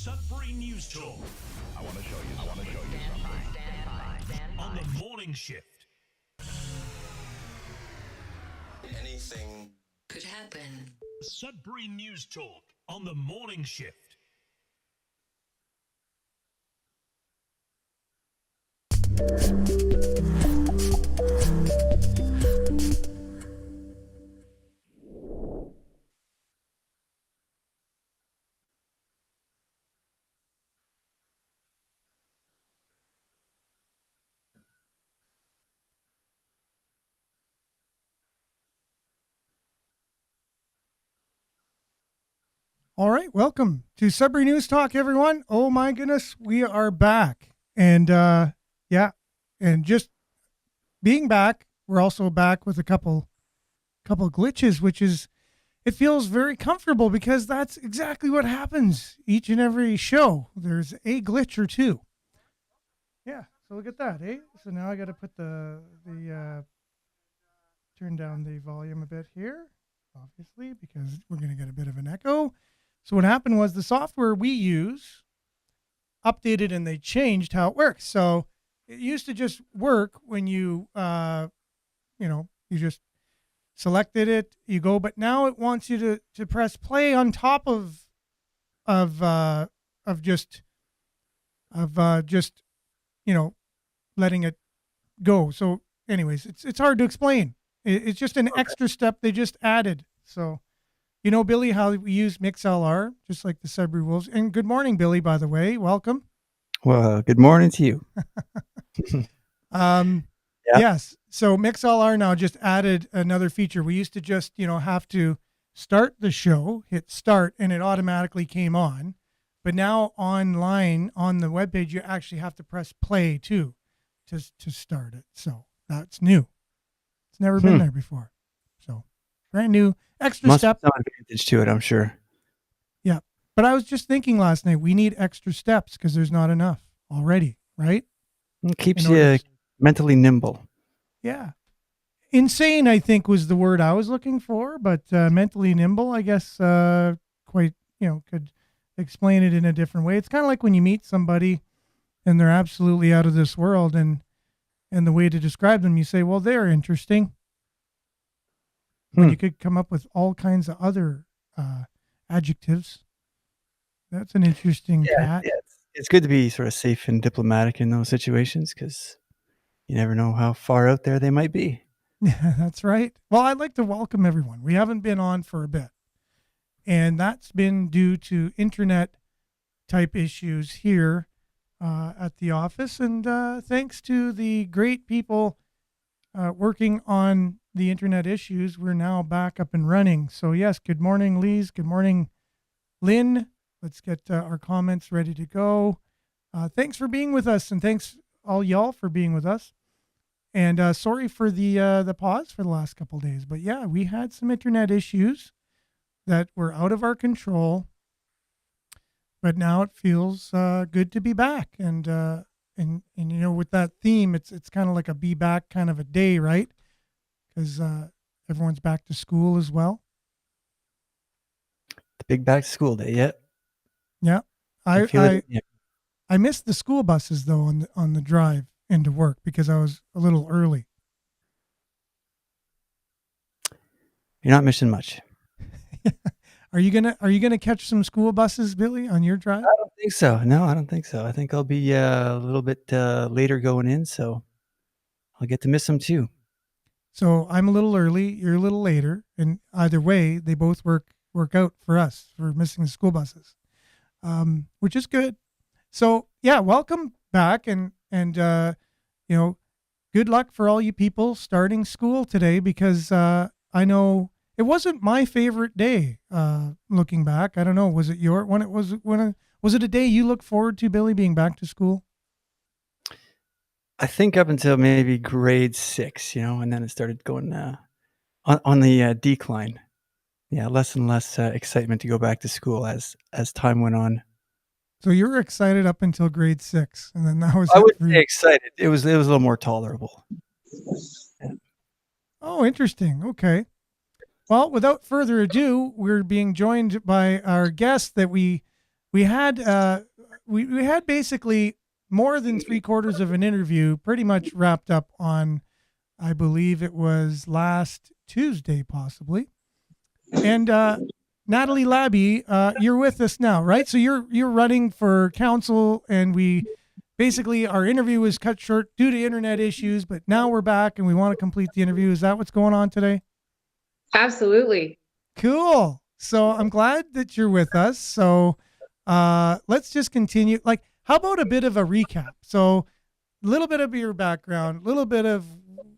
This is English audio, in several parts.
Sudbury News Talk. I want to show you something. On the morning shift. Anything could happen. Sudbury News Talk on the morning shift. All right, welcome to Sudbury News Talk, everyone. Oh my goodness, we are back, and and just being back, we're also back with a couple glitches, which is it feels very comfortable because that's exactly what happens each and every show. There's a glitch or two. Yeah, so look at that, eh? So now I got to put the turn down the volume a bit here, obviously, because we're going to get a bit of an echo. So what happened was the software we use updated and they changed how it works. So it used to just work when you just selected it, you go, but now it wants you to press play on top of just letting it go. So anyways, it's hard to explain. It's just an extra step they just added. So. You know, Billy, how we use MixLR, just like the Sudbury Wolves. And good morning, Billy, by the way. Welcome. Well, good morning to you. Yes. So MixLR now just added another feature. We used to just, have to start the show, hit start, and it automatically came on. But now online on the webpage, you actually have to press play too to start it. So that's new. It's never been there before. So brand new. Extra step. Must be some advantage to it, I'm sure. Yeah. But I was just thinking last night, we need extra steps because there's not enough already, right? It keeps you mentally nimble. Yeah. Insane, I think, was the word I was looking for, but mentally nimble, I guess, quite, could explain it in a different way. It's kind of like when you meet somebody and they're absolutely out of this world, and the way to describe them, you say, well, they're interesting. When you could come up with all kinds of other adjectives. That's an interesting cat. Yeah, it's good to be sort of safe and diplomatic in those situations because you never know how far out there they might be. Yeah, that's right. Well, I'd like to welcome everyone. We haven't been on for a bit, and that's been due to internet type issues here at the office. And thanks to the great people working on the internet issues, we're now back up and running. So yes, good morning, Lise. Good morning, Lynn. Let's get our comments ready to go. Thanks for being with us, and thanks all y'all for being with us. And sorry for the pause for the last couple of days, but yeah, we had some internet issues that were out of our control. But now it feels good to be back, and with that theme, it's kind of like a be back kind of a day, right? Because everyone's back to school as well. The big back to school day, yeah. Yeah, I missed the school buses though on the drive into work because I was a little early. You're not missing much. Are you gonna catch some school buses, Billy, on your drive? I don't think so. No, I don't think so. I think I'll be a little bit later going in, so I'll get to miss them too. So I'm a little early, you're a little later, and either way, they both work out for us for missing the school buses, which is good. So yeah, welcome back, and good luck for all you people starting school today, because I know it wasn't my favorite day. Looking back, I don't know, was it was it a day you look forward to, Billy, being back to school? I think up until maybe grade 6, and then it started going on the decline. Yeah, less and less excitement to go back to school as time went on. So you were excited up until grade 6, and then that was. I wouldn't say excited. It was a little more tolerable. Yeah. Oh, interesting. Okay. Well, without further ado, we're being joined by our guest that we we had we had basically more than 3/4 of an interview pretty much wrapped up on, I believe it was last Tuesday, possibly. And Natalie Labby, you're with us now, right? So you're running for council, and we basically our interview was cut short due to internet issues, but now we're back and we want to complete the interview. Is that what's going on today? Absolutely. Cool. So I'm glad that you're with us. So let's just continue. Like, how about a bit of a recap? So a little bit of your background, a little bit of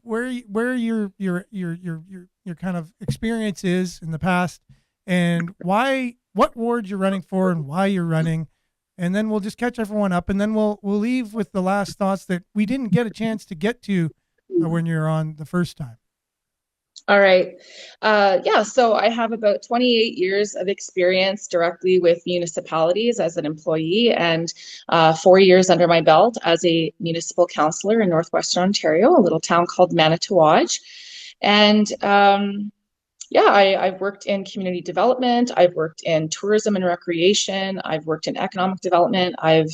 where your kind of experience is in the past, and what ward you're running for and why you're running. And then we'll just catch everyone up, and then we'll leave with the last thoughts that we didn't get a chance to get to when you're on the first time. All right. Yeah, so I have about 28 years of experience directly with municipalities as an employee, and 4 years under my belt as a municipal councillor in Northwestern Ontario, a little town called Manitowaj. And yeah, I've worked in community development. I've worked in tourism and recreation. I've worked in economic development. I've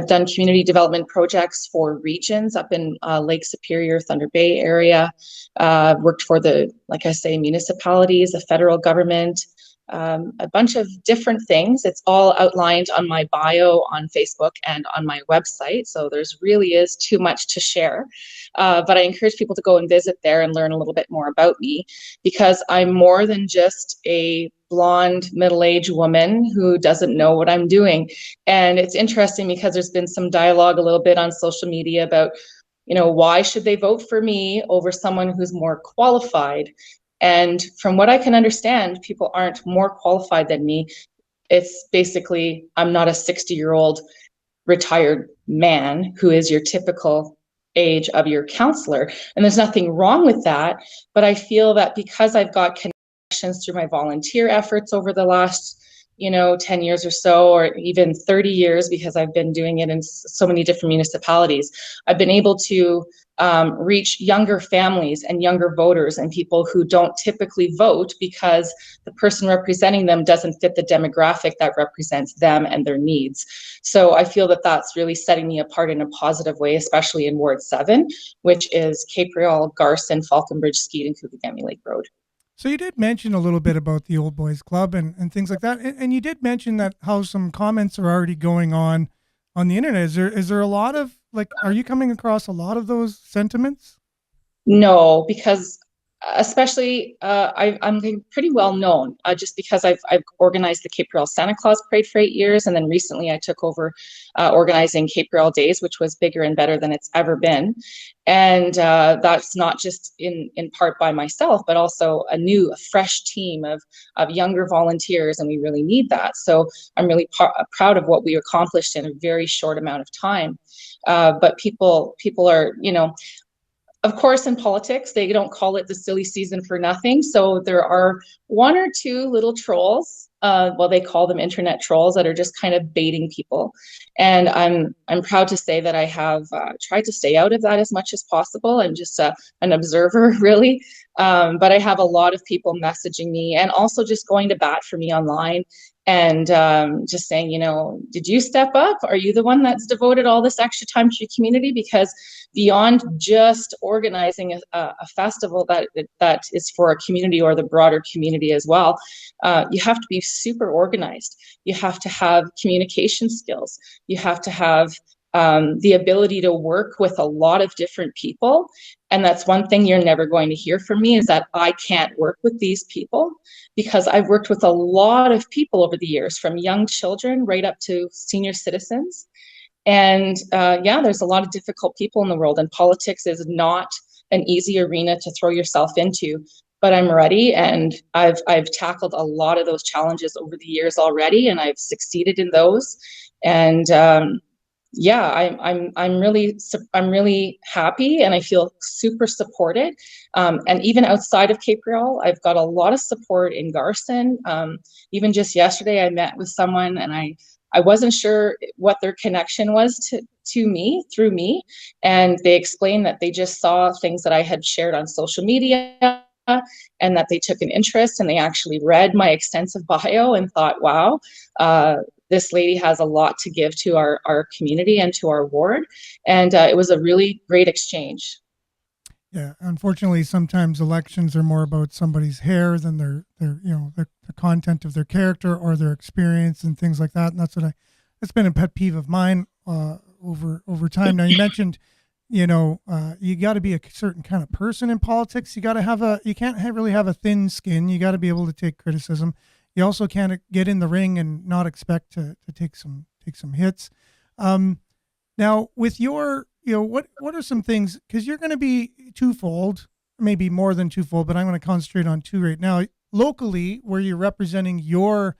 done community development projects for regions up in Lake Superior, Thunder Bay area. Worked for like I say, municipalities, the federal government, a bunch of different things. It's all outlined on my bio on Facebook and on my website. So there's really is too much to share. But I encourage people to go and visit there and learn a little bit more about me, because I'm more than just a blonde middle-aged woman who doesn't know what I'm doing. And it's interesting because there's been some dialogue a little bit on social media about, why should they vote for me over someone who's more qualified? And from what I can understand, people aren't more qualified than me. It's basically, I'm not a 60-year-old retired man who is your typical age of your counselor. And there's nothing wrong with that. But I feel that because I've got connections through my volunteer efforts over the last 10 years or so, or even 30 years, because I've been doing it in so many different municipalities, I've been able to reach younger families and younger voters and people who don't typically vote because the person representing them doesn't fit the demographic that represents them and their needs. So I feel that that's really setting me apart in a positive way, especially in Ward 7, which is Capreol, Garson, Falconbridge, Skeet, and Cookagami Lake Road. So you did mention a little bit about the Old Boys Club and things like that. And you did mention that how some comments are already going on the internet. Is there a lot of, like, are you coming across a lot of those sentiments? No, because especially I'm pretty well known just because I've organized the Capreol Santa Claus Parade for 8 years, and then recently I took over organizing Capreol Days, which was bigger and better than it's ever been. And that's not just in part by myself, but also a fresh team of younger volunteers, and we really need that. So I'm really proud of what we accomplished in a very short amount of time. But people are, of course, in politics, they don't call it the silly season for nothing. So there are one or two little trolls, they call them internet trolls, that are just kind of baiting people. And I'm proud to say that I have tried to stay out of that as much as possible. I'm just an observer, really. But I have a lot of people messaging me and also just going to bat for me online and just saying, did you step up? Are you the one that's devoted all this extra time to your community? Because beyond just organizing a festival that is for a community or the broader community as well, you have to be super organized. You have to have communication skills. You have to have the ability to work with a lot of different people. And that's one thing you're never going to hear from me, is that I can't work with these people, because I've worked with a lot of people over the years, from young children right up to senior citizens. And there's a lot of difficult people in the world, and politics is not an easy arena to throw yourself into. But I'm ready, and I've tackled a lot of those challenges over the years already, and I've succeeded in those. And I'm really happy, and I feel super supported. And even outside of Capreol, I've got a lot of support in Garson. Even just yesterday, I met with someone, and I wasn't sure what their connection was to me through me. And they explained that they just saw things that I had shared on social media, and that they took an interest, and they actually read my extensive bio and thought, wow, this lady has a lot to give to our community and to our ward. And it was a really great exchange. Yeah, unfortunately, sometimes elections are more about somebody's hair than the content of their character or their experience and things like that. And that's been a pet peeve of mine over time. Now, you mentioned, you got to be a certain kind of person in politics. You can't really have a thin skin. You got to be able to take criticism. You also can't get in the ring and not expect to take some hits. Now, with your what are some things, because you're going to be twofold, maybe more than twofold, but I'm going to concentrate on two right now. Locally, where you're representing your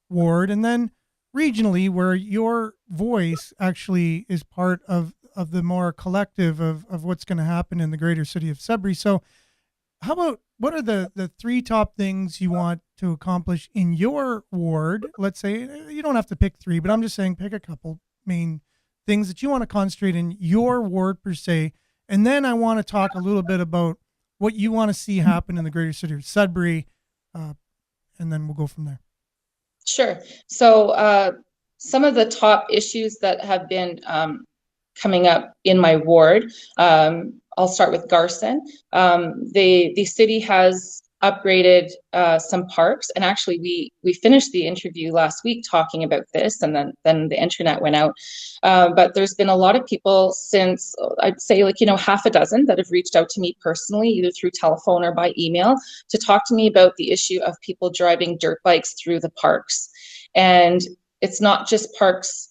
ward, and then regionally, where your voice actually is part of the more collective of what's going to happen in the greater city of Sudbury. So how about, what are the three top things you want to accomplish in your ward? Let's say you don't have to pick three, but I'm just saying pick a couple main things that you want to concentrate in your ward per se. And then I want to talk a little bit about what you want to see happen in the greater city of Sudbury. And then we'll go from there. Sure. So some of the top issues that have been coming up in my ward, I'll start with Garson. The city has upgraded some parks, and actually we finished the interview last week talking about this, and then the internet went out. But there's been a lot of people since, I'd say half a dozen, that have reached out to me personally, either through telephone or by email, to talk to me about the issue of people driving dirt bikes through the parks. And it's not just parks,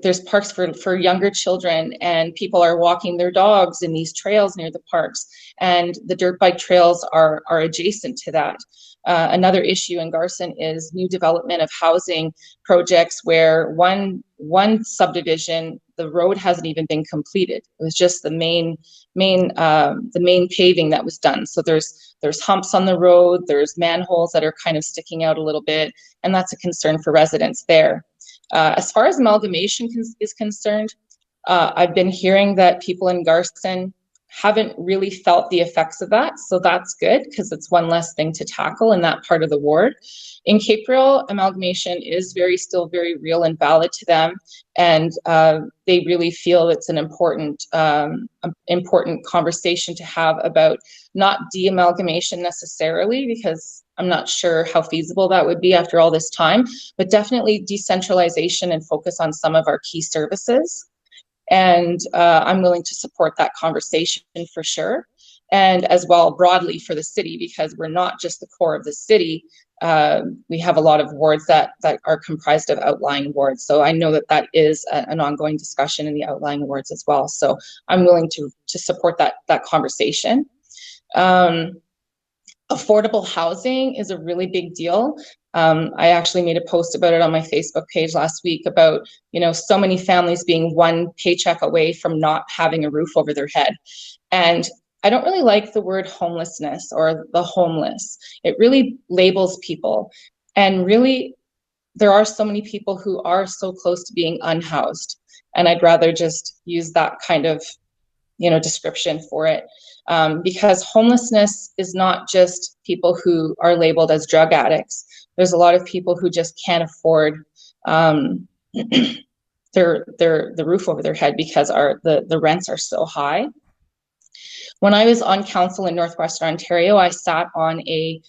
there's parks for younger children, and people are walking their dogs in these trails near the parks, and the dirt bike trails are adjacent to that. Another issue in Garson is new development of housing projects where one subdivision, the road hasn't even been completed. It was just the main paving that was done. So there's humps on the road, there's manholes that are kind of sticking out a little bit, and that's a concern for residents there. As far as amalgamation is concerned, I've been hearing that people in Garson haven't really felt the effects of that. So that's good, because it's one less thing to tackle in that part of the ward. In Cape-Breton, amalgamation is still very real and valid to them. And they really feel it's an important conversation to have about not de-amalgamation necessarily, because I'm not sure how feasible that would be after all this time, but definitely decentralization and focus on some of our key services. And I'm willing to support that conversation for sure. And as well broadly for the city, because we're not just the core of the city. We have a lot of wards that are comprised of outlying wards. So I know that is an ongoing discussion in the outlying wards as well. So I'm willing to support that conversation. Affordable housing is a really big deal. I actually made a post about it on my Facebook page last week about, so many families being one paycheck away from not having a roof over their head. And I don't really like the word homelessness or the homeless. It really labels people. And really, there are so many people who are so close to being unhoused. And I'd rather just use that kind of, description for it. Because homelessness is not just people who are labeled as drug addicts. There's a lot of people who just can't afford the roof over their head because the rents are so high. When I was on council in Northwestern Ontario, I sat on a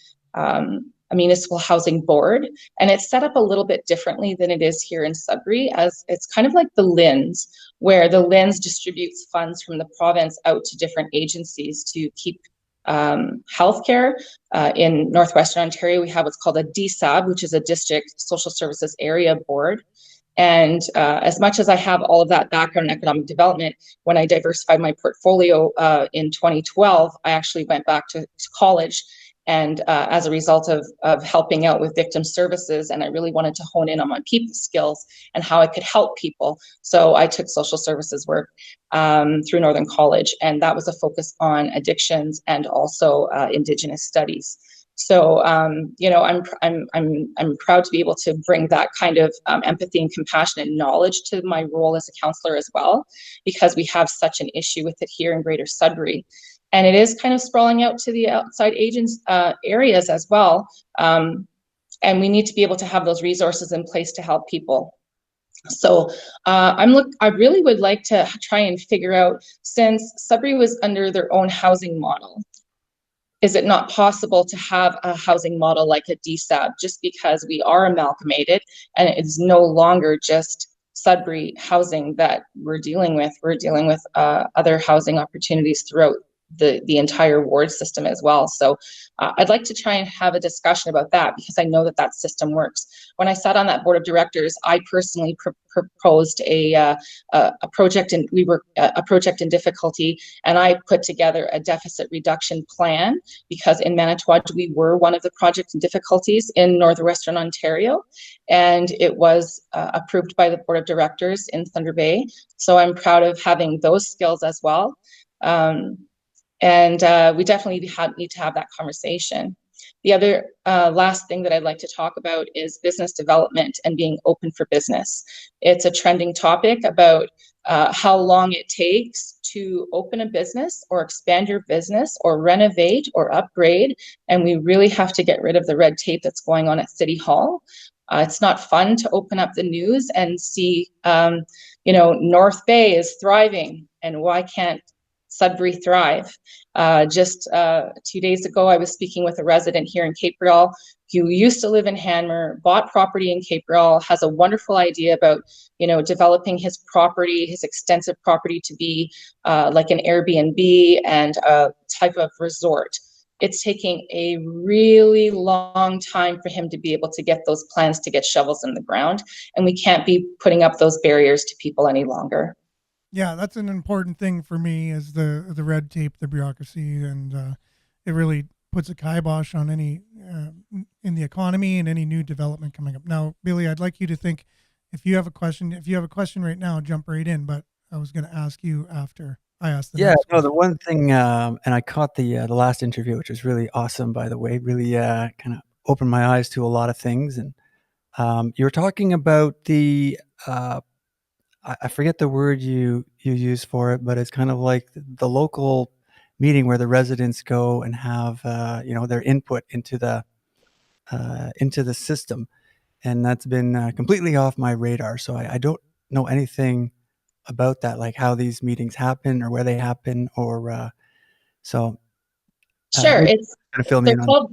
municipal housing board, and it's set up a little bit differently than it is here in Sudbury, as it's kind of like the LHINs, where the LHINs distributes funds from the province out to different agencies to keep healthcare. In Northwestern Ontario, we have what's called a DSAB, which is a District Social Services Area Board. And as much as I have all of that background in economic development, when I diversified my portfolio in 2012, I actually went back to college. And as a result of helping out with victim services, and I really wanted to hone in on my people skills and how I could help people. So I took social services work through Northern College, and that was a focus on addictions and also Indigenous studies. So I'm proud to be able to bring that kind of empathy and compassion and knowledge to my role as a counselor as well, because we have such an issue with it here in Greater Sudbury. And it is kind of sprawling out to the outside areas as well. and we need to be able to have those resources in place to help people. So I really would like to try and figure out, since Sudbury was under their own housing model, is it not possible to have a housing model like a DSAB, just because we are amalgamated and it is no longer just Sudbury housing that we're dealing with. We're dealing with other housing opportunities throughout the entire ward system as well. So I'd like to try and have a discussion about that, because I know that that system works. When I sat on that board of directors, I personally proposed a project, and we were a project in difficulty, and I put together a deficit reduction plan, because in Manitowoc we were one of the projects in difficulties in northwestern Ontario, and it was approved by the board of directors in Thunder Bay. So I'm proud of having those skills as well. And we definitely need to have that conversation. The other last thing that I'd like to talk about is business development and being open for business. It's a trending topic about how long it takes to open a business or expand your business or renovate or upgrade. And we really have to get rid of the red tape that's going on at City Hall. It's not fun to open up the news and see, North Bay is thriving, and why can't Sudbury thrive? Just 2 days ago, I was speaking with a resident here in Cape Breton who used to live in Hanmer, bought property in Cape Breton, has a wonderful idea about, developing his property, his extensive property, to be like an Airbnb and a type of resort. It's taking a really long time for him to be able to get those plans, to get shovels in the ground, and we can't be putting up those barriers to people any longer. Yeah, that's an important thing for me, is the red tape, the bureaucracy, and it really puts a kibosh on any in the economy and any new development coming up. Now, Billy, I'd like you to think, if you have a question right now, jump right in. But I was going to ask you after I asked the Yeah, next no, the question. one thing, and I caught the last interview, which was really awesome, by the way. Really kind of opened my eyes to a lot of things, and you were talking about the I forget the word you use for it, but it's kind of like the local meeting where the residents go and have their input into the system, and that's been completely off my radar. So I don't know anything about that, like how these meetings happen or where they happen, or so Sure, maybe kind of fill me they're in on. called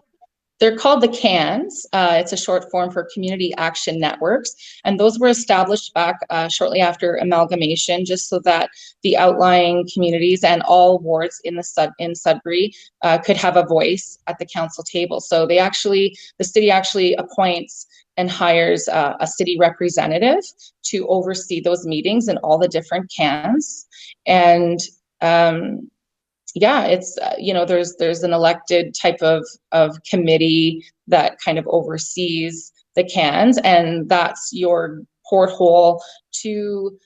They're called the CANs. It's a short form for Community Action Networks. And those were established back shortly after amalgamation, just so that the outlying communities and all wards in Sudbury could have a voice at the council table. So the city actually appoints and hires a city representative to oversee those meetings in all the different CANs. And yeah, it's there's an elected type of committee that kind of oversees the CANs, and that's your porthole to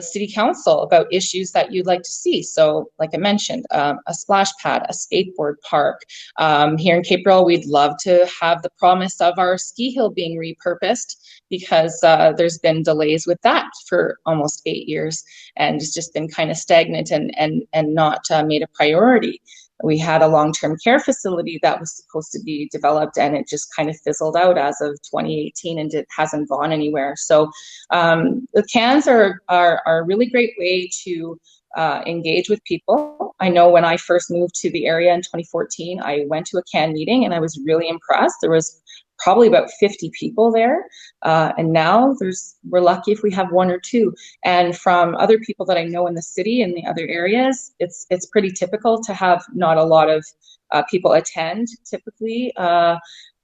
city council about issues that you'd like to see. So like I mentioned, a splash pad, a skateboard park. Here in Cape Breton, we'd love to have the promise of our ski hill being repurposed, because there's been delays with that for almost 8 years, and it's just been kind of stagnant and not made a priority. We had a long-term care facility that was supposed to be developed, and it just kind of fizzled out as of 2018, and it hasn't gone anywhere. So the CANs are a really great way to engage with people. I know when I first moved to the area in 2014, I went to a CAN meeting and I was really impressed. There was probably about 50 people there. And now we're lucky if we have one or two. And from other people that I know in the city and the other areas, it's pretty typical to have not a lot of people attend typically.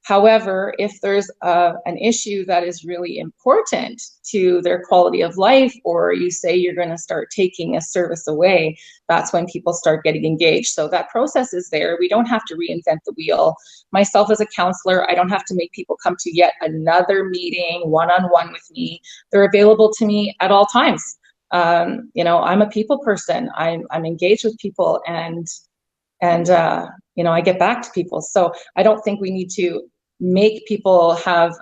However, if there's an issue that is really important to their quality of life, or you say you're going to start taking a service away, that's when people start getting engaged. So that process is there. We don't have to reinvent the wheel. Myself as a counselor, I don't have to make people come to yet another meeting one-on-one with me. They're available to me at all times. I'm a people person. I'm engaged with people, and I get back to people. So I don't think we need to make people have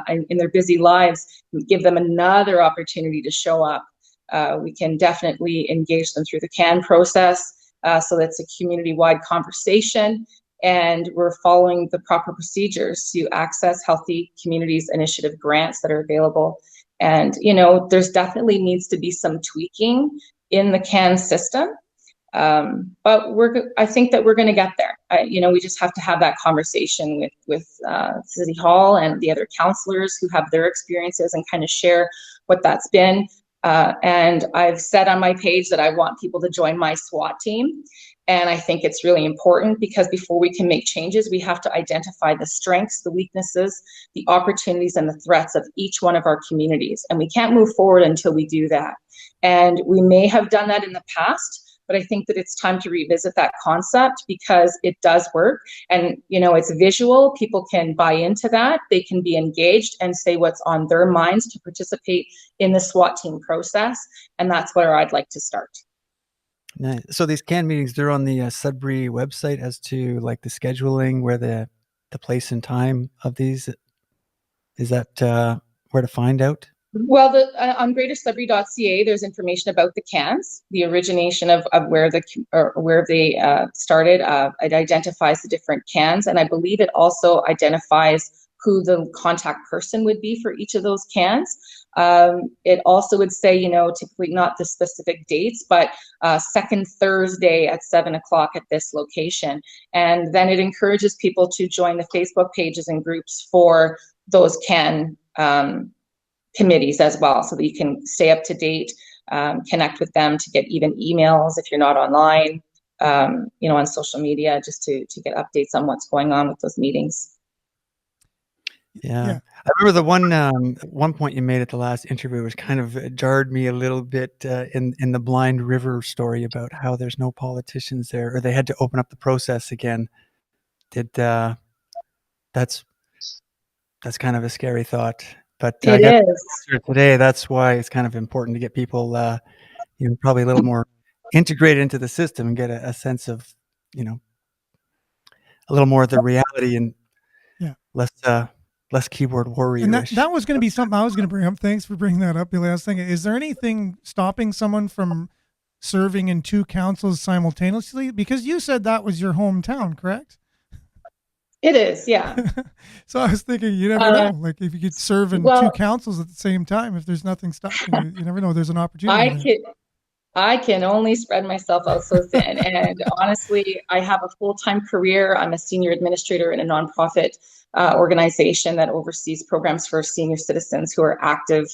in their busy lives, give them another opportunity to show up. We can definitely engage them through the CAN process, so that's a community-wide conversation. and we're following the proper procedures to access Healthy Communities Initiative grants that are available. And, you know, there's definitely needs to be some tweaking in the CAN system. But I think that we're going to get there. You know, we just have to have that conversation with City Hall and the other councillors who have their experiences and kind of share what that's been. And I've said on my page that I want people to join my SWAT team. And I think it's really important because before we can make changes, we have to identify the strengths, the weaknesses, the opportunities, and the threats of each one of our communities. And we can't move forward until we do that. And we may have done that in the past, but I think that it's time to revisit that concept because it does work. And, you know, it's visual. People can buy into that. They can be engaged and say what's on their minds to participate in the SWAT team process. And that's where I'd like to start. Nice. So these CAN meetings, they're on the Sudbury website as to like the scheduling, where the place and time of these. Is that where to find out? Well, on greatersudbury.ca, there's information about the cans, the origination of where they started. It identifies the different cans, and I believe it also identifies who the contact person would be for each of those cans. It also would say, you know, typically not the specific dates, but second Thursday at 7 o'clock at this location. And then it encourages people to join the Facebook pages and groups for those CAN committees as well, so that you can stay up to date, connect with them to get even emails if you're not online, you know, on social media, just to get updates on what's going on with those meetings. Yeah. I remember the one point you made at the last interview was kind of jarred me a little bit in the Blind River story about how there's no politicians there, or they had to open up the process again. That's kind of a scary thought. But It is. today, that's why it's kind of important to get people, you know, probably a little more integrated into the system and get a sense of, you know, a little more of the reality and less keyboard warrior. And that was going to be something I was going to bring up. Thanks for bringing that up, Billy. I was thinking, is there anything stopping someone from serving in two councils simultaneously? Because you said that was your hometown, correct? It is, yeah. So I was thinking, you never know. Like if you could serve in two councils at the same time, if there's nothing stopping you, you never know. There's an opportunity. I can only spread myself out so thin. And honestly, I have a full-time career. I'm a senior administrator in a nonprofit organization that oversees programs for senior citizens who are active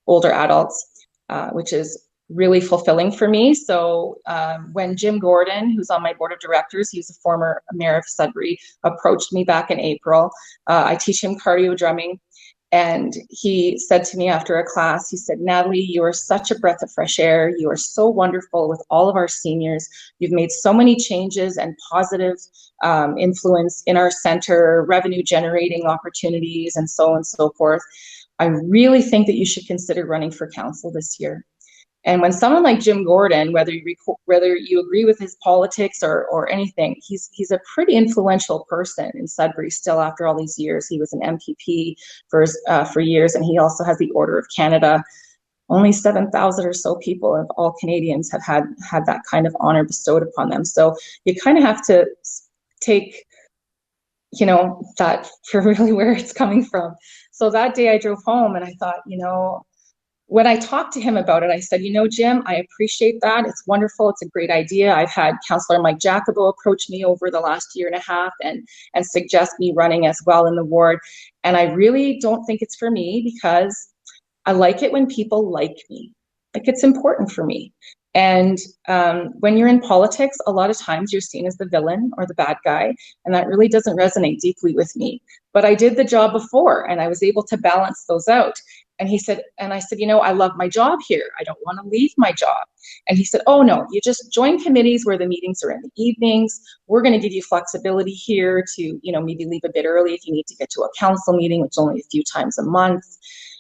older adults, which is really fulfilling for me. So when Jim Gordon, who's on my board of directors, he's a former mayor of Sudbury, approached me back in April. I teach him cardio drumming. And he said to me after a class, he said, Natalie, you are such a breath of fresh air. You are so wonderful with all of our seniors. You've made so many changes and positive influence in our center, revenue generating opportunities, and so on and so forth. I really think that you should consider running for council this year. And when someone like Jim Gordon, whether you agree with his politics or anything, he's a pretty influential person in Sudbury still after all these years. He was an MPP for years, and he also has the Order of Canada. Only 7,000 or so people of all Canadians have had that kind of honor bestowed upon them. So you kind of have to take, you know, that for really where it's coming from. So that day I drove home and I thought, you know, when I talked to him about it, I said, you know, Jim, I appreciate that. It's wonderful. It's a great idea. I've had Councillor Mike Jacobo approach me over the last year and a half and suggest me running as well in the ward. And I really don't think it's for me because I like it when people like me. Like, it's important for me. And when you're in politics, a lot of times you're seen as the villain or the bad guy, and that really doesn't resonate deeply with me. But I did the job before, and I was able to balance those out. And he said, and I said, you know, I love my job here. I don't want to leave my job. And he said, oh no, you just join committees where the meetings are in the evenings. We're going to give you flexibility here to, you know, maybe leave a bit early if you need to get to a council meeting, which is only a few times a month.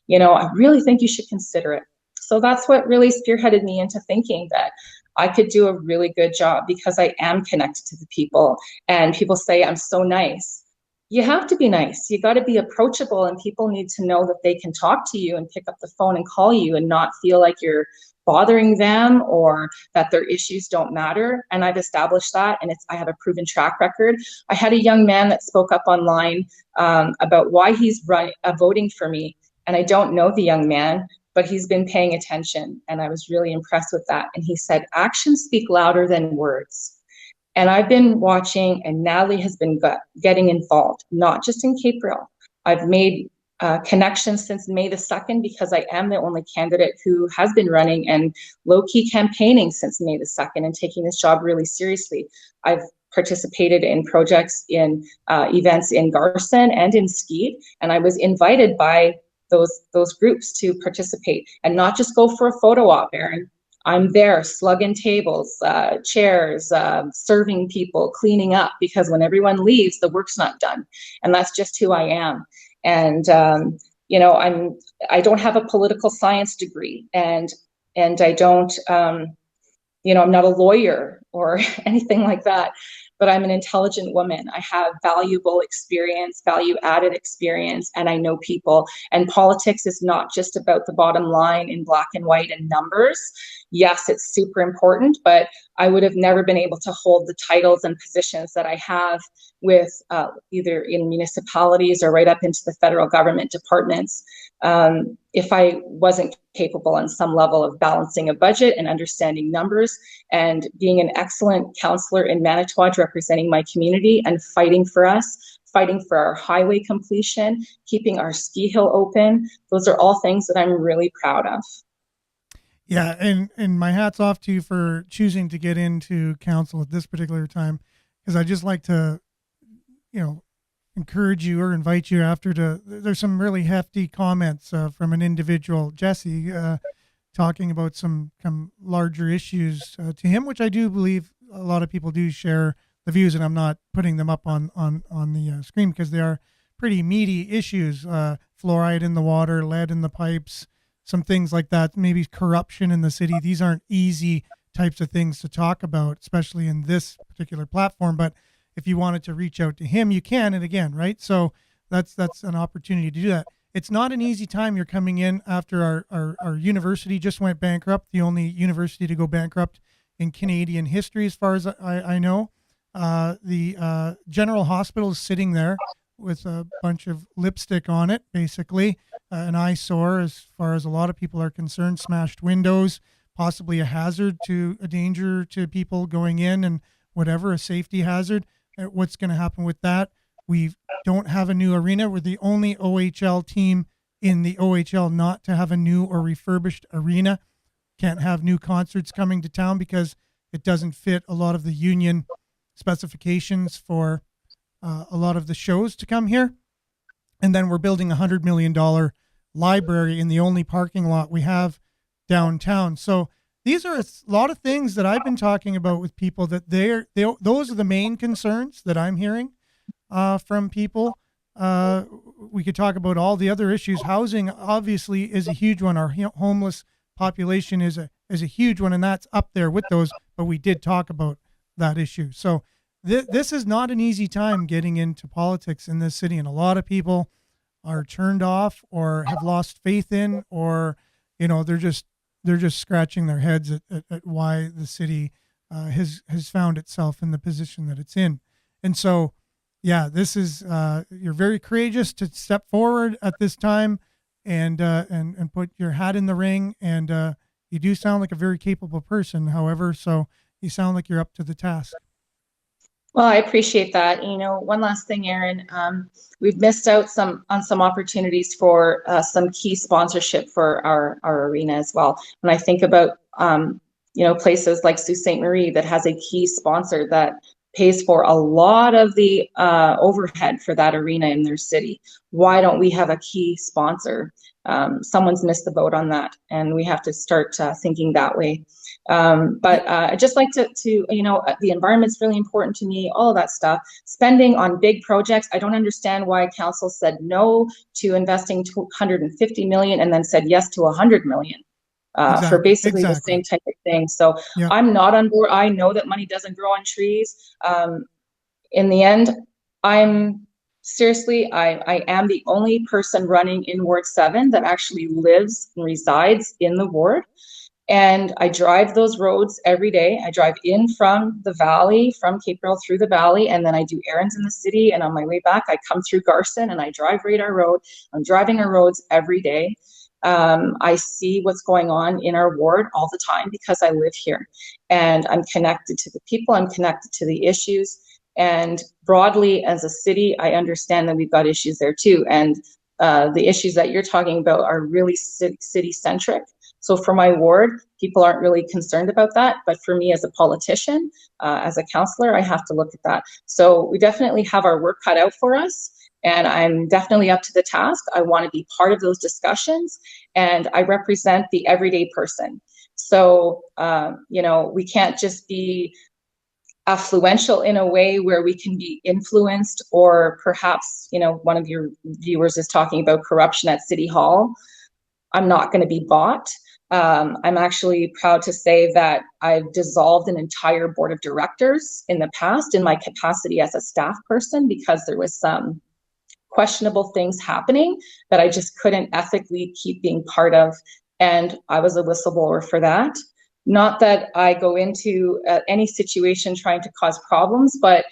You know, I really think you should consider it. So that's what really spearheaded me into thinking that I could do a really good job because I am connected to the people. And people say I'm so nice. You have to be nice. You got to be approachable, and people need to know that they can talk to you and pick up the phone and call you and not feel like you're bothering them or that their issues don't matter. And I've established that, and I have a proven track record. I had a young man that spoke up online about why he's voting for me. And I don't know the young man, but he's been paying attention. And I was really impressed with that. And he said, actions speak louder than words. And I've been watching, and Natalie has been getting involved, not just in Cape Breton. I've made connections since May the 2nd because I am the only candidate who has been running and low-key campaigning since May the 2nd and taking this job really seriously. I've participated in projects in events in Garson and in Skeet, and I was invited by those groups to participate and not just go for a photo op, Aaron. I'm there slugging tables, chairs, serving people, cleaning up, because when everyone leaves, the work's not done. And that's just who I am. And, I don't have a political science degree, and I don't, I'm not a lawyer or anything like that, but I'm an intelligent woman. I have valuable experience, value-added experience, and I know people. And politics is not just about the bottom line in black and white and numbers. Yes, it's super important, but I would have never been able to hold the titles and positions that I have with either in municipalities or right up into the federal government departments if I wasn't capable on some level of balancing a budget and understanding numbers and being an excellent counselor in Manitowoc representing my community and fighting for us, fighting for our highway completion, keeping our ski hill open. Those are all things that I'm really proud of. Yeah, and my hat's off to you for choosing to get into council at this particular time, because I just like to, encourage you or invite you after to. There's some really hefty comments from an individual, Jesse, talking about some larger issues to him, which I do believe a lot of people do share the views, and I'm not putting them up on the screen because they are pretty meaty issues. Fluoride in the water, lead in the pipes, some things like that, maybe corruption in the city. These aren't easy types of things to talk about, especially in this particular platform. But if you wanted to reach out to him, you can. And again, right? So that's an opportunity to do that. It's not an easy time. You're coming in after our university just went bankrupt, the only university to go bankrupt in Canadian history, as far as I know. The General Hospital is sitting there with a bunch of lipstick on it, basically. An eyesore as far as a lot of people are concerned, smashed windows, possibly a danger to people going in and whatever, a safety hazard. What's going to happen with that? We don't have a new arena. We're the only OHL team in the OHL not to have a new or refurbished arena. Can't have new concerts coming to town because it doesn't fit a lot of the union specifications for a lot of the shows to come here. And then we're building $100 million library in the only parking lot we have downtown. So these are a lot of things that I've been talking about with people that those are the main concerns that I'm hearing from people. We could talk about all the other issues. Housing obviously is a huge one. Our homeless population is a huge one, and that's up there with those, but we did talk about that issue. So this is not an easy time getting into politics in this city, and a lot of people are turned off or have lost faith in, or they're just scratching their heads at why the city has found itself in the position that it's in. And so, yeah, this is you're very courageous to step forward at this time and put your hat in the ring. And you do sound like a very capable person, however, so you sound like you're up to the task. Well, I appreciate that. One last thing, Aaron, we've missed out on some opportunities for some key sponsorship for our arena as well. When I think about, places like Sault Ste. Marie that has a key sponsor that pays for a lot of the overhead for that arena in their city. Why don't we have a key sponsor? Someone's missed the boat on that, and we have to start thinking that way. But I just like to, the environment's really important to me, all of that stuff. Spending on big projects. I don't understand why council said no to investing $250 million and then said yes to $100 million for basically the same type of thing. So yeah. I'm not on board. I know that money doesn't grow on trees. In the end, I am the only person running in Ward 7 that actually lives and resides in the ward. And I drive those roads every day. I drive in from the valley, from Cape Breton through the valley, and then I do errands in the city. And on my way back, I come through Garson and I drive Radar Road. I'm driving our roads every day. I see what's going on in our ward all the time because I live here, and I'm connected to the people. I'm connected to the issues. And broadly, as a city, I understand that we've got issues there too. And the issues that you're talking about are really city-centric. So for my ward, people aren't really concerned about that. But for me as a politician, as a councillor, I have to look at that. So we definitely have our work cut out for us. And I'm definitely up to the task. I want to be part of those discussions. And I represent the everyday person. So, we can't just be affluential in a way where we can be influenced, or perhaps, one of your viewers is talking about corruption at City Hall. I'm not going to be bought. I'm actually proud to say that I've dissolved an entire board of directors in the past in my capacity as a staff person because there was some questionable things happening that I just couldn't ethically keep being part of. And I was a whistleblower for that. Not that I go into any situation trying to cause problems, but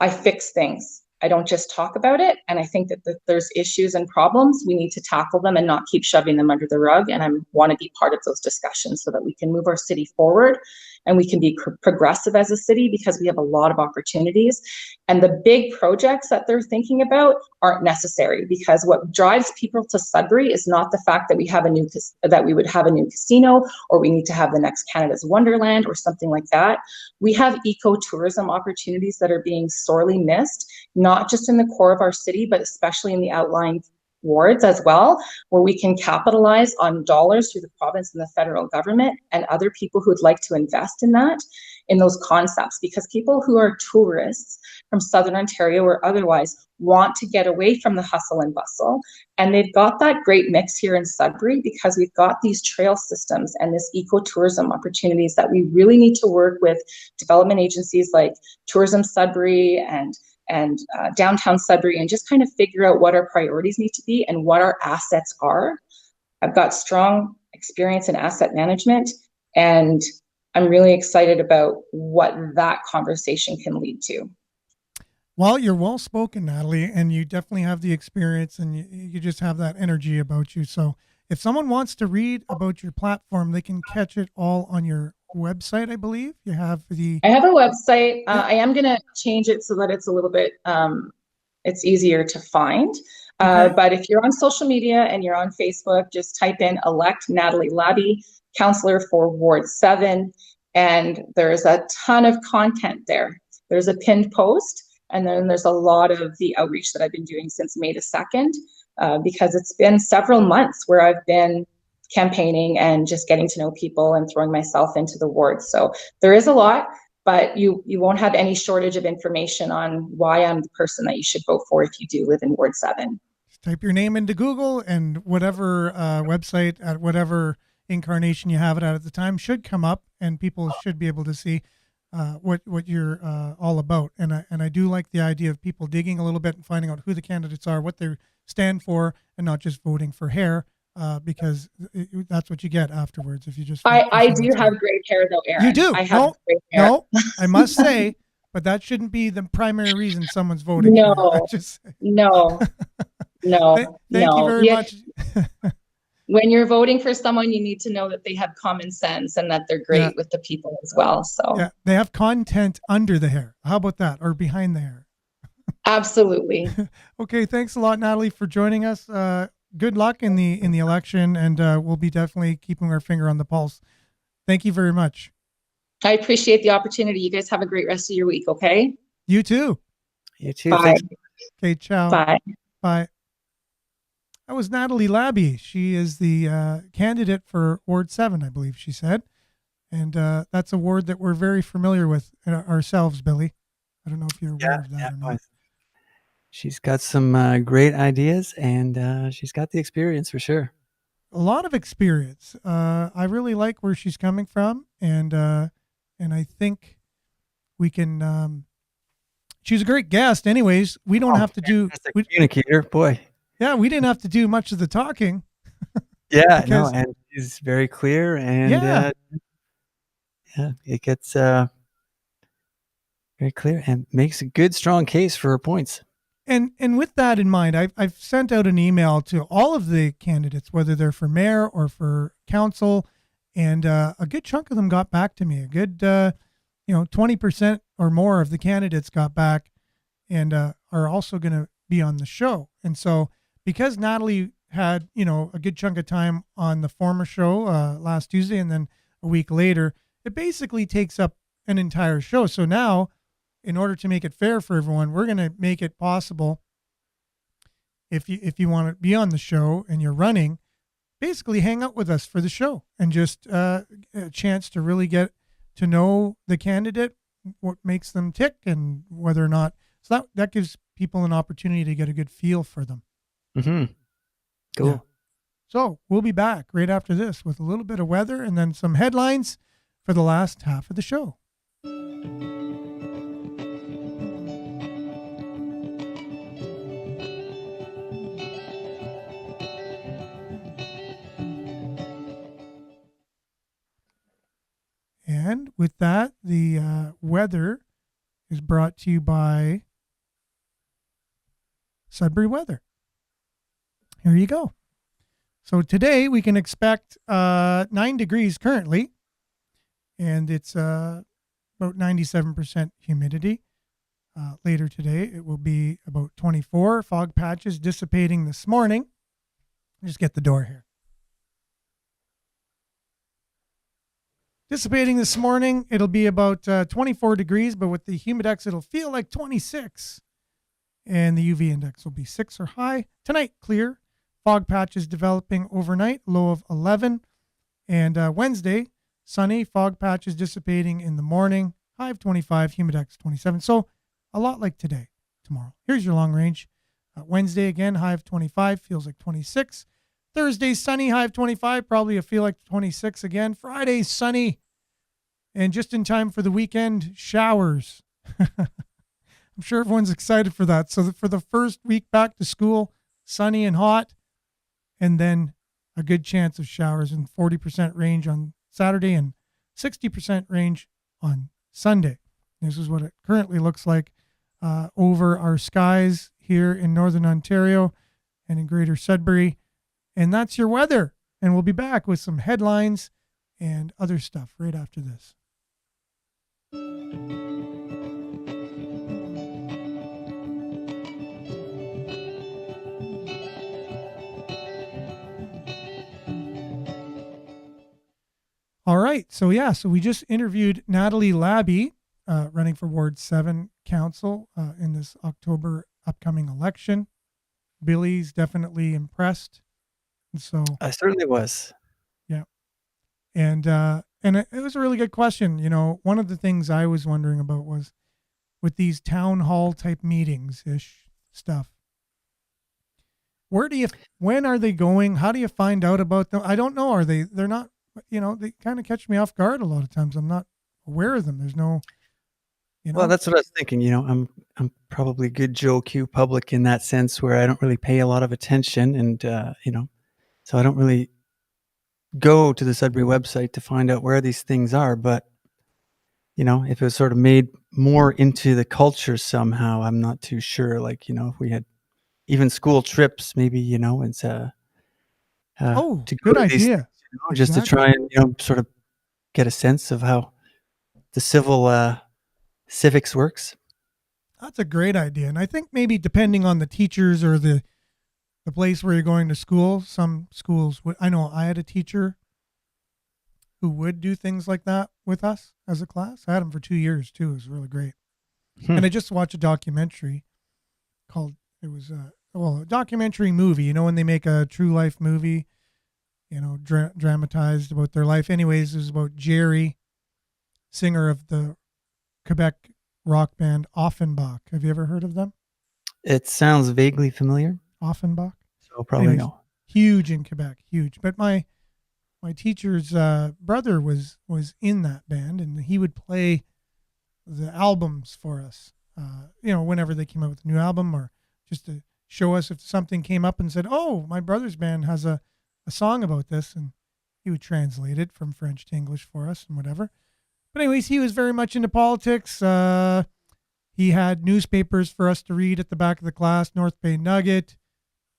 I fix things. I don't just talk about it. And I think that there's issues and problems. We need to tackle them and not keep shoving them under the rug. And I want to be part of those discussions so that we can move our city forward and we can be progressive as a city, because we have a lot of opportunities. And the big projects that they're thinking about aren't necessary, because what drives people to Sudbury is not the fact that we would have a new casino, or we need to have the next Canada's Wonderland or something like that. We have ecotourism opportunities that are being sorely missed, not just in the core of our city, but especially in the outlying wards as well, where we can capitalize on dollars through the province and the federal government and other people who would like to invest in that, in those concepts, because people who are tourists from Southern Ontario or otherwise want to get away from the hustle and bustle. And they've got that great mix here in Sudbury because we've got these trail systems and this ecotourism opportunities that we really need to work with development agencies like Tourism Sudbury and downtown Sudbury, and just kind of figure out what our priorities need to be and what our assets are. I've got strong experience in asset management, and I'm really excited about what that conversation can lead to. Well, you're well spoken, Natalie, and you definitely have the experience, and you just have that energy about you. So if someone wants to read about your platform, they can catch it all on your website, I believe. I have a website. I am going to change it so that it's a little bit, it's easier to find. Okay. But if you're on social media and you're on Facebook, just type in elect Natalie Labbe, councillor for Ward 7. And there's a ton of content there. There's a pinned post. And then there's a lot of the outreach that I've been doing since May the 2nd, because it's been several months where I've been campaigning and just getting to know people and throwing myself into the ward. So there is a lot, but you won't have any shortage of information on why I'm the person that you should vote for if you do live in Ward 7. Just type your name into Google, and whatever website at whatever incarnation you have it at the time should come up, and people should be able to see what you're all about. And I do like the idea of people digging a little bit and finding out who the candidates are, what they stand for, and not just voting for hair, because that's what you get afterwards if you just. I do have great hair though, Aaron. You do. I have great hair. No, I must say, but that shouldn't be the primary reason someone's voting. No, no. Thank you very much. When you're voting for someone, you need to know that they have common sense and that they're great with the people as well. So yeah, they have content under the hair. How about that? Or behind the hair? Absolutely. Okay. Thanks a lot, Natalie, for joining us. Good luck in the election, and we'll be definitely keeping our finger on the pulse. Thank you very much. I appreciate the opportunity. You guys have a great rest of your week. Okay. You too. You too. Bye. Thanks. Okay. Ciao. Bye. Bye. That was Natalie Labbe. She is the candidate for Ward 7, I believe she said. And that's a ward that we're very familiar with ourselves, Billy. I don't know if you're aware of that or not. She's got some great ideas, and she's got the experience for sure. A lot of experience. I really like where she's coming from, and I think we can. She's a great guest. Anyways, we don't have to do. Communicator, boy. Yeah, we didn't have to do much of the talking. Yeah, no, and is very clear, and Yeah. yeah, it gets very clear and makes a good, strong case for her points. And with that in mind, I've sent out an email to all of the candidates, whether they're for mayor or for council, and a good chunk of them got back to me. A good 20% or more of the candidates got back and are also going to be on the show. And so because Natalie had a good chunk of time on the former show last Tuesday and then a week later, it basically takes up an entire show. So now, in order to make it fair for everyone, we're going to make it possible, if you want to be on the show and you're running, basically hang out with us for the show and just a chance to really get to know the candidate, what makes them tick, and whether or not. So that gives people an opportunity to get a good feel for them. Mm-hmm. Cool. Yeah. So we'll be back right after this with a little bit of weather and then some headlines for the last half of the show. And with that, the weather is brought to you by Sudbury Weather. Here you go. So today we can expect 9 degrees currently, and it's about 97% humidity. Later today it will be about 24. Fog patches dissipating this morning. Just get the door here. Dissipating this morning, it'll be about 24 degrees, but with the humidex, it'll feel like 26. And the UV index will be 6 or high. Tonight, clear. Fog patches developing overnight, low of 11. And Wednesday, sunny. Fog patches dissipating in the morning, high of 25, humidex 27. So a lot like today, tomorrow. Here's your long range. Wednesday, again, high of 25, feels like 26. Thursday, sunny, high of 25, probably a feel like 26 again. Friday, sunny, and just in time for the weekend, showers. I'm sure everyone's excited for that. So for the first week back to school, sunny and hot, and then a good chance of showers in 40% range on Saturday and 60% range on Sunday. This is what it currently looks like over our skies here in Northern Ontario and in Greater Sudbury. And that's your weather. And we'll be back with some headlines and other stuff right after this. All right. So we just interviewed Natalie Labby, running for Ward 7 Council in this October upcoming election. Billy's definitely impressed. And so I certainly was. Yeah. And it was a really good question. One of the things I was wondering about was with these town hall type meetings-ish stuff. When are they going? How do you find out about them? I don't know. They're not, they kind of catch me off guard a lot of times. I'm not aware of them. There's no, Well, that's what I was thinking. I'm probably good Joe Q public in that sense where I don't really pay a lot of attention and, so I don't really go to the Sudbury website to find out where these things are. But, if it was sort of made more into the culture somehow, I'm not too sure. Like, if we had even school trips, maybe, it's to go good to these idea. things, just to try and, sort of get a sense of how the civics works. That's a great idea. And I think maybe depending on the teachers or the place where you're going to school, some schools would. I know I had a teacher who would do things like that with us as a class. I had him for 2 years too. It was really great. And I just watched a documentary called, it was a documentary movie, when they make a true life movie, dramatized about their life. Anyways, it was about Jerry, singer of the Quebec rock band Offenbach. Have you ever heard of them? It sounds vaguely familiar. Offenbach? So probably no. Huge in Quebec, huge. But my teacher's brother was in that band, and he would play the albums for us, whenever they came out with a new album, or just to show us if something came up and said, oh, my brother's band has a song about this. And, He would translate it from French to English for us and whatever. But anyways, he was very much into politics. He had newspapers for us to read at the back of the class: North Bay Nugget,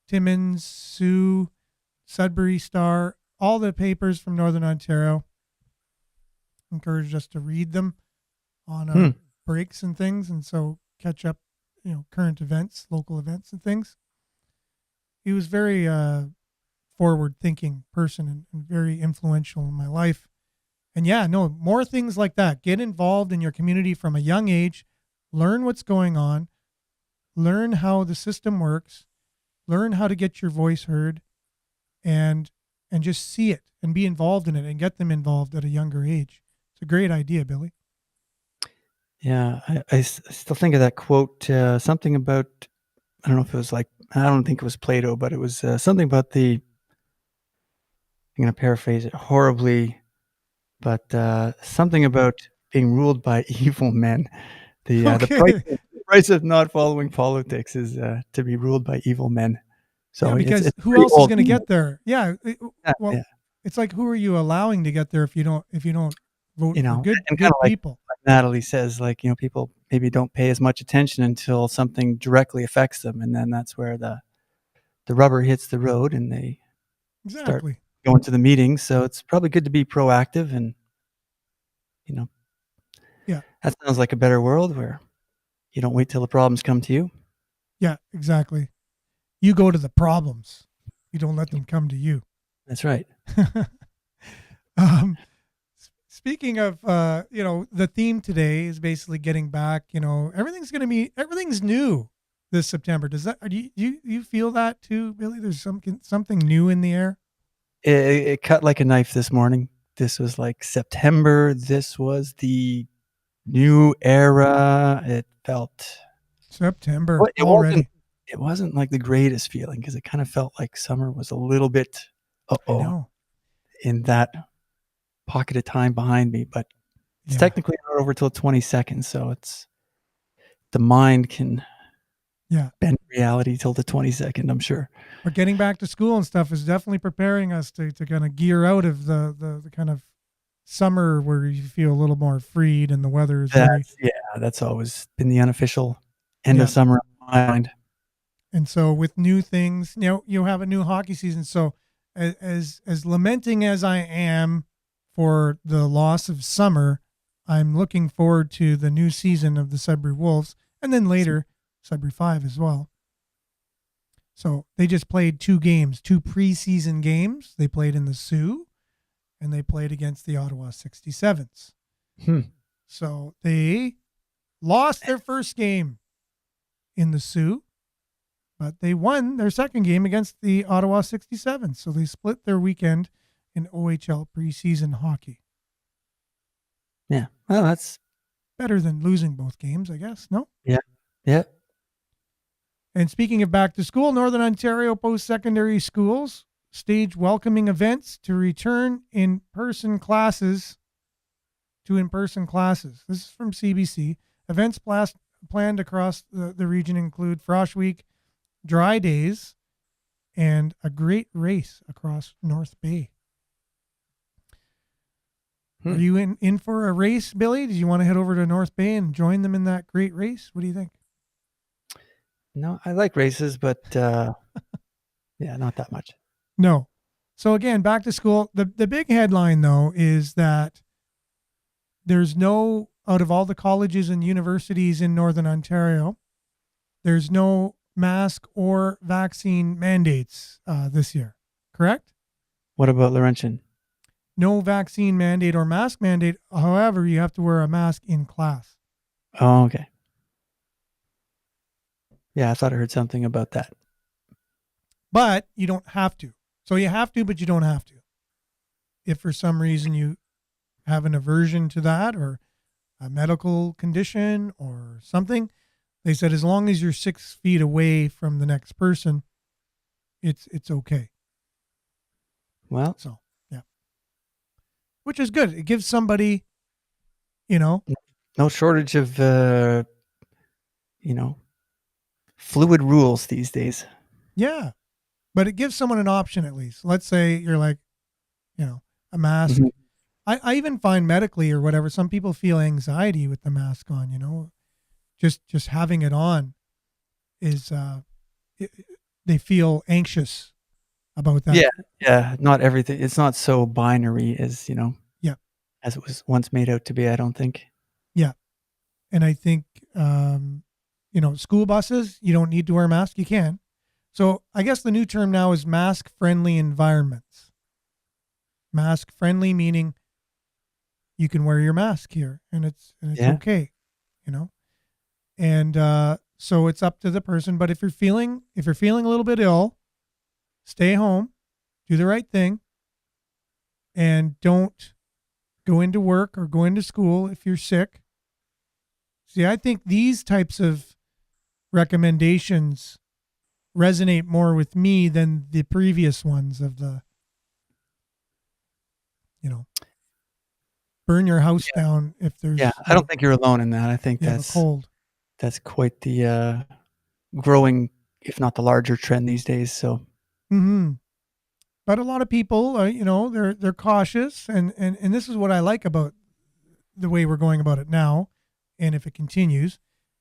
Timmins, Sioux, Sudbury Star, all the papers from Northern Ontario. Encouraged us to read them on our breaks and things, and so catch up, current events, local events and things. He was very forward-thinking person and very influential in my life. And yeah, no, more things like that. Get involved in your community from a young age. Learn what's going on. Learn how the system works. Learn how to get your voice heard, and just see it and be involved in it and get them involved at a younger age. It's a great idea, Billy. Yeah, I still think of that quote, something about, I don't know if it was I don't think it was Plato, but it was something about I'm going to paraphrase it horribly, but something about being ruled by evil men. The price of not following politics is to be ruled by evil men. So because it's who pretty else is old. going to get there? Yeah. Well, Yeah. it's like, who are you allowing to get there if you don't vote for good and kind of people? like Natalie says, people maybe don't pay as much attention until something directly affects them, and then that's where the rubber hits the road, and they start Exactly. going to the meetings. So it's probably good to be proactive, and Yeah. that sounds like a better world where you don't wait till the problems come to you. Yeah, exactly. You go to the problems. You don't let them come to you. That's right. Speaking of, the theme today is basically getting back. Everything's new this September. Do you feel that too, Billy? There's something new in the air. It cut like a knife this morning. This was like September. This was the new era. It felt September Well, already. It wasn't like the greatest feeling, because it kind of felt like summer was a little bit I know. in that pocket of time behind me, but it's Yeah. technically not over till 22nd, so it's the mind can bend reality till the 22nd, I'm sure. But getting back to school and stuff is definitely preparing us to kind of gear out of the kind of summer where you feel a little more freed and the weather is That's always been the unofficial end of summer in my mind. And so with new things, you have a new hockey season. So as lamenting as I am for the loss of summer, I'm looking forward to the new season of the Sudbury Wolves, and then later Sudbury 5 as well. So they just played two preseason games. They played in the Sioux, and they played against the Ottawa 67s. So they lost their first game in the Sioux, but they won their second game against the Ottawa 67s. So they split their weekend in OHL preseason hockey. Yeah. Well, that's better than losing both games, I guess. No? Yeah. Yeah. And speaking of back to school, Northern Ontario post-secondary schools stage welcoming events to return in-person classes. This is from CBC. Events planned across the region include Frosh Week, Dry Days, and a great race across North Bay. Are you in for a race, Billy? Did you want to head over to North Bay and join them in that great race? What do you think? No, I like races, but yeah, not that much. No. So again, back to school. The big headline, though, is that there's no, out of all the colleges and universities in Northern Ontario, there's no mask or vaccine mandates this year, correct? What about Laurentian? No vaccine mandate or mask mandate. However, you have to wear a mask in class. Oh, okay. Yeah, I thought I heard something about that. But you don't have to. So you have to, but you don't have to. If for some reason you have an aversion to that or a medical condition or something, they said as long as you're 6 feet away from the next person, it's okay. Well, so yeah, which is good. It gives somebody, no shortage of fluid rules these days. Yeah, but it gives someone an option at least. Let's say you're like, a mask. Mhm. I even find medically or whatever, some people feel anxiety with the mask on, just having it on is, it, they feel anxious about that. Yeah, yeah. Not everything. It's not so binary as Yeah. as it was once made out to be. I don't think. Yeah. And I think, school buses, you don't need to wear a mask. You can. So I guess the new term now is mask friendly environments. Mask friendly, meaning you can wear your mask here and it's Yeah. okay, you know? And, so it's up to the person, but if you're feeling a little bit ill, stay home, do the right thing, and don't go into work or go into school if you're sick. See, I think these types of recommendations resonate more with me than the previous ones of the, burn your house down if Yeah, there's, I don't think you're alone in that. I think you have a cold. that's quite the growing, if not the larger trend these days. So Mm-hmm. But a lot of people, they're cautious, and this is what I like about the way we're going about it now, and if it continues,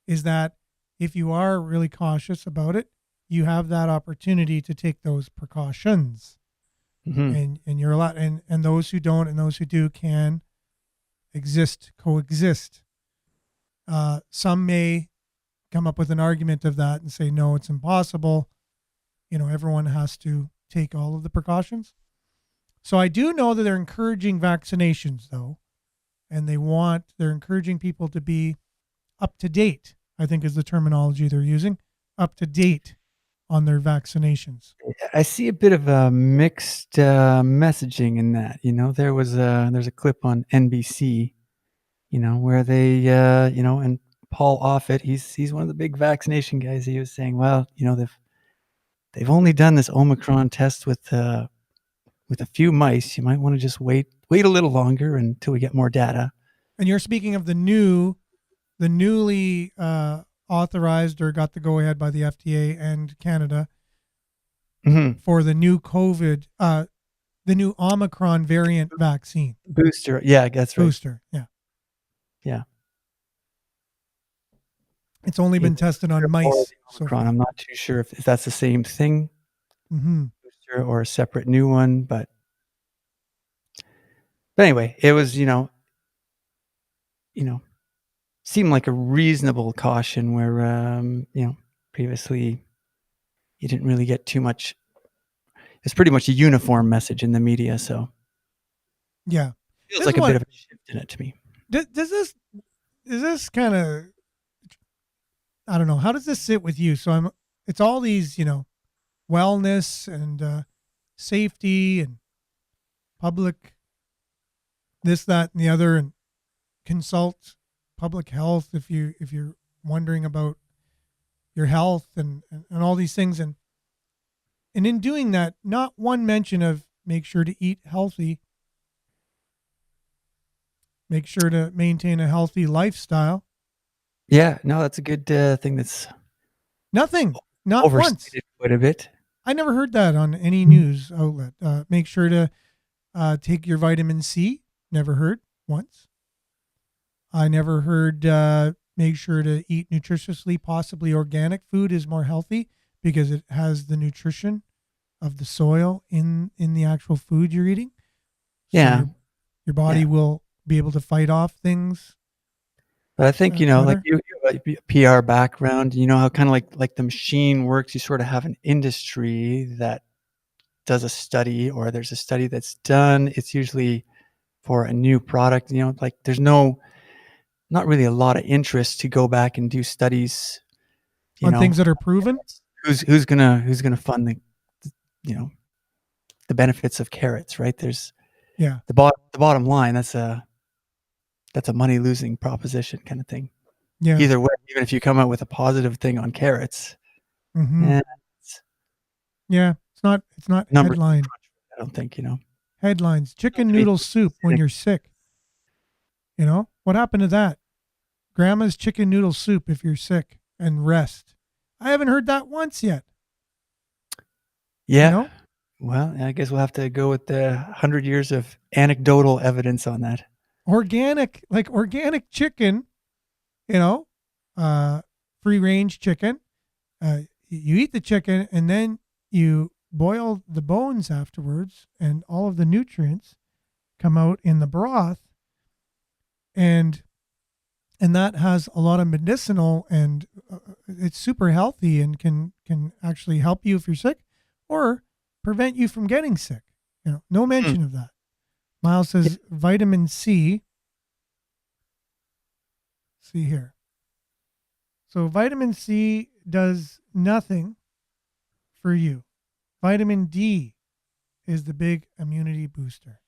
is that if you are really cautious about it, you have that opportunity to take those precautions, mhm. and you're allowed, and those who don't and those who do can coexist. Some may come up with an argument of that and say, no, it's impossible. Everyone has to take all of the precautions. So I do know that they're encouraging vaccinations, though, and they're encouraging people to be up to date, I think is the terminology they're using, up to date on their vaccinations. I see a bit of a mixed messaging in that. There's a clip on NBC, where they, and Paul Offit, he's one of the big vaccination guys. He was saying, well, they've only done this Omicron test with a few mice. You might want to just wait a little longer until we get more data. And you're speaking of the newly authorized or got the go ahead by the FDA and Canada Mhm. for the new the new Omicron variant vaccine Booster. Yeah, that's right. booster. Yeah. Yeah. It's only been Either tested on booster or mice the so Omicron. far. I'm not too sure if that's the same thing, Mm-hmm. booster or a separate new one, but anyway, it was, you know, seemed like a reasonable caution where, previously you didn't really get too much. It's pretty much a uniform message in the media, so Yeah. feels This is like a bit what of a shift in it to me. does this is this kind of, I don't know, how does this sit with you? So it's all these, wellness and safety and public this, that, and the other, and consult public health if you're wondering about your health and all these things, and in doing that, not one mention of make sure to eat healthy, make sure to maintain a healthy lifestyle. Yeah, no, that's a good thing that's Nothing, not once. overstated quite a bit. I never heard that on any news outlet. Make sure to take your vitamin C. Never heard once. I never heard make sure to eat nutritiously, possibly organic food is more healthy because it has the nutrition of the soil in the actual food you're eating. So Yeah. your body Yeah. will be able to fight off things. But I think, like better. you have a PR background, you know how kind of like the machine works. You sort of have an industry that does a study, or there's a study that's done. It's usually for a new product, like there's not really a lot of interest to go back and do studies, On things that are proven. who's gonna fund you know, the benefits of carrots, right? There's Yeah. the bottom line, that's a money losing proposition kind of thing. Yeah. Either way, even if you come out with a positive thing on carrots, Mm-hmm. it's Yeah. It's not numbers. headline. I don't think, Headlines. Chicken to me, noodle soup when you're sick. What happened to that? Grandma's chicken noodle soup if you're sick, and rest. I haven't heard that once yet. Yeah. Well, I guess we'll have to go with the 100 years of anecdotal evidence on that. Organic chicken, you know, free range chicken. You eat the chicken and then you boil the bones afterwards, and all of the nutrients come out in the broth, and that has a lot of medicinal, and it's super healthy and can actually help you if you're sick, or prevent you from getting sick. No mention of that. Miles says vitamin C. See here. So vitamin C does nothing for you. Vitamin D is the big immunity booster.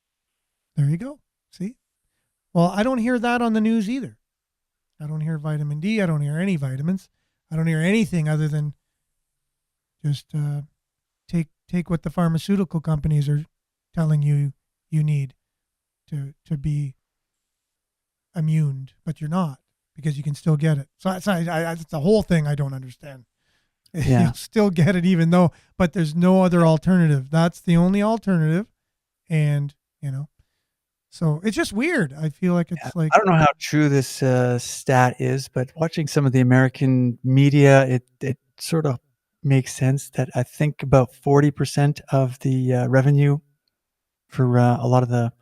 There you go. See? Well, I don't hear that on the news either. I don't hear vitamin D. I don't hear any vitamins. I don't hear anything other than just take what the pharmaceutical companies are telling you need to be immune, but you're not, because you can still get it. So it's the whole thing I don't understand. Yeah. You'll still get it but there's no other alternative. That's the only alternative. And, so it's just weird. I feel like it's I don't know how true this stat is, but watching some of the American media, it sort of makes sense that I think about 40% of the revenue for a lot of the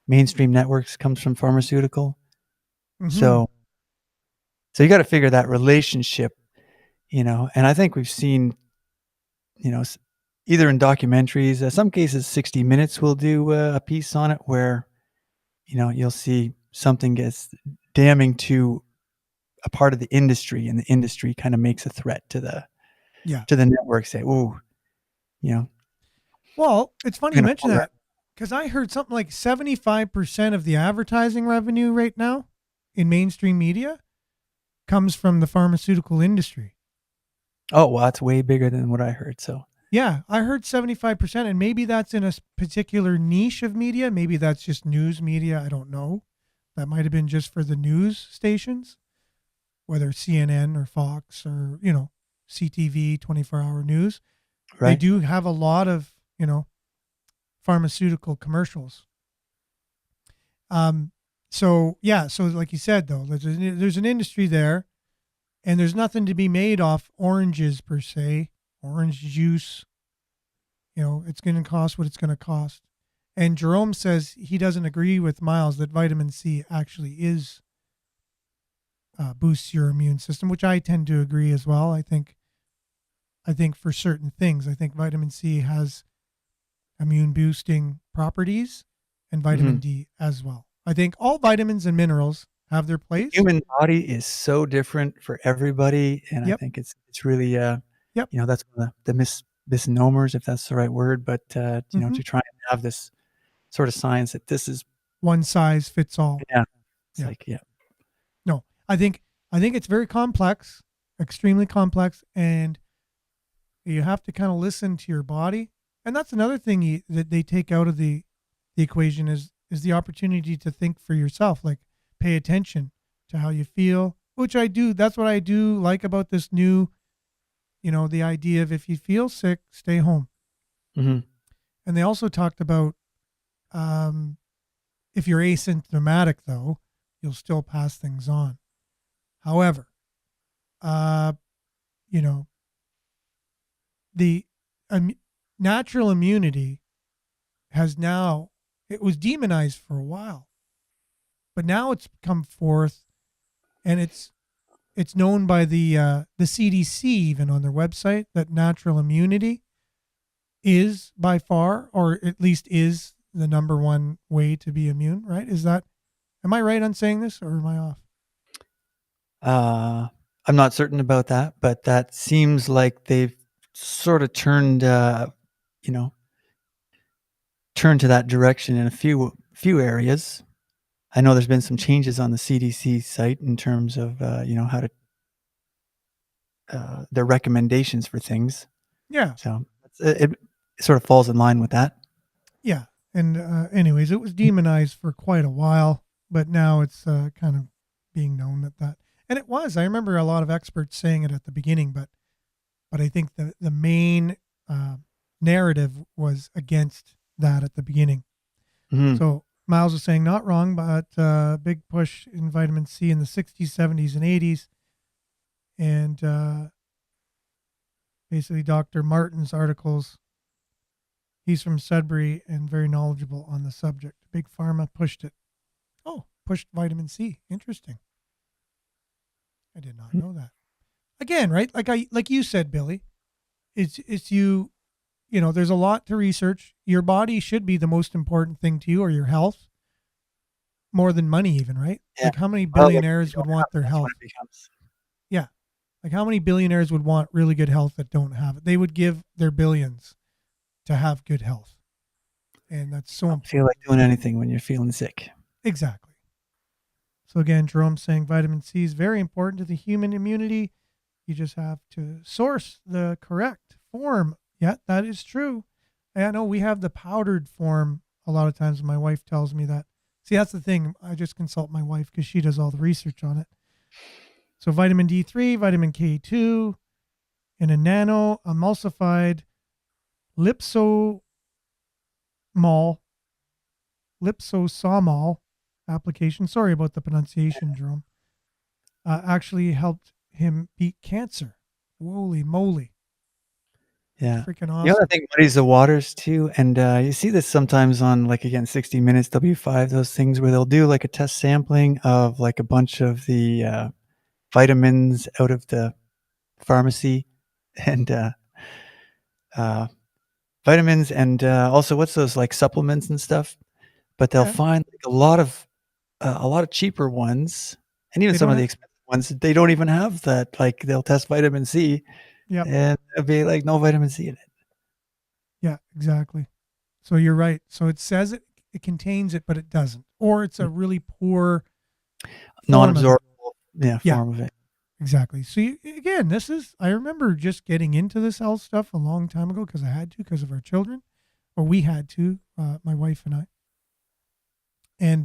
mainstream networks comes from pharmaceutical. Mhm. So you got to figure that relationship, and I think we've seen, either in documentaries, some cases 60 Minutes will do a piece on it where, you'll see something gets damning to a part of the industry, and the industry kind of makes a threat to the network, say, "Ooh, Well, it's funny we're you gonna mention follow that, because I heard something like 75% of the advertising revenue right now in mainstream media comes from the pharmaceutical industry. Oh, well, that's way bigger than what I heard. So Yeah, I heard 75%, and maybe that's in a particular niche of media. Maybe that's just news media. I don't know. That might have been just for the news stations, whether CNN or Fox or, CTV, 24-hour news. They right, do have a lot of, pharmaceutical commercials. So like you said, though, there's an industry there, and there's nothing to be made off oranges per se. Orange juice, it's going to cost what it's going to cost. And Jerome says he doesn't agree with Miles that vitamin C actually is boosts your immune system, which I tend to agree as well. I think for certain things, I think vitamin C has immune boosting properties, and vitamin D as well. I think all vitamins and minerals have their the place. human body is so different for everybody, and I Yep. think it's really, Yep. that's one of the misnomers, if that's the right word, but Mhm. to try and have this sort of science that this is, One size fits all. yeah, it's Yeah. like, yeah, No, I think it's very complex, extremely complex, and you have to kind of listen to your body. And that's another thing that they take out of the equation is the opportunity to think for yourself, like pay attention to how you feel, which I do. That's what I do like about this new, the idea of if you feel sick, stay home. hmm And they also talked about if you're asymptomatic, though, you'll still pass things on. However, uh, you know, the natural immunity it was demonized for a while, but now it's come forth, and it's known by the CDC even on their website that natural immunity is by far, or at least is the number one way to be immune, right? Am I right on saying this, or am I off? I'm not certain about that, but that seems like they've sort of turned, turned to that direction in a few areas. I know there's been some changes on the CDC site in terms of, how to their recommendations for things. Yeah. So it sort of falls in line with that. Yeah. And anyways, it was demonized for quite a while, but now it's kind of being known and it was. I remember a lot of experts saying it at the beginning, but I think the main narrative was against that at the beginning. Mhm. So Miles was saying, not wrong, but big push in vitamin C in the 60s, 70s, and 80s. And basically Dr. Martin's articles, he's from Sudbury and very knowledgeable on the subject. Big Pharma pushed it. Oh, pushed vitamin C. Interesting. I did not know that. Again, right? Like you said, Billy, it's you know, there's a lot to research. Your body should be the most important thing to you, or your health, more than money even, right? Yeah. Like how many Well, like, billionaires you would don't want have their that's when health? it becomes Yeah. Like how many billionaires would want really good health that don't have it? They would give their billions to have good health. And that's so don't feel important. like doing anything when you're feeling sick. Exactly. So again, Jerome's saying vitamin C is very important to the human immunity. You just have to source the correct form. Yeah, that is true. I know we have the powdered form a lot of times. My wife tells me that. See, that's the thing. I just consult my wife because she does all the research on it. So vitamin D3, vitamin K2, and a nano emulsified liposomal application. Sorry about the pronunciation, Jerome. Actually helped him beat cancer. Holy moly. Yeah. Freaking You know, awesome. I think muddies the waters too, and you see this sometimes on, like, again, 60 Minutes, W5, those things where they'll do like a test sampling of like a bunch of the vitamins out of the pharmacy, and uh, vitamins, and also what's those, like, supplements and stuff. But they'll Yeah. find like a lot of cheaper ones, and even They some don't of the have, expensive ones. They don't even have that. Like they'll test vitamin C, yep. and it'll be like no vitamin C in it. Yeah, exactly. So you're right. So it says it contains it, but it doesn't. Or it's a really poor form of it. Non-absorbable, yeah, Yeah, form of it. exactly. So again, I remember just getting into this health stuff a long time ago because I had to, because of our children, or we had to, my wife and I. And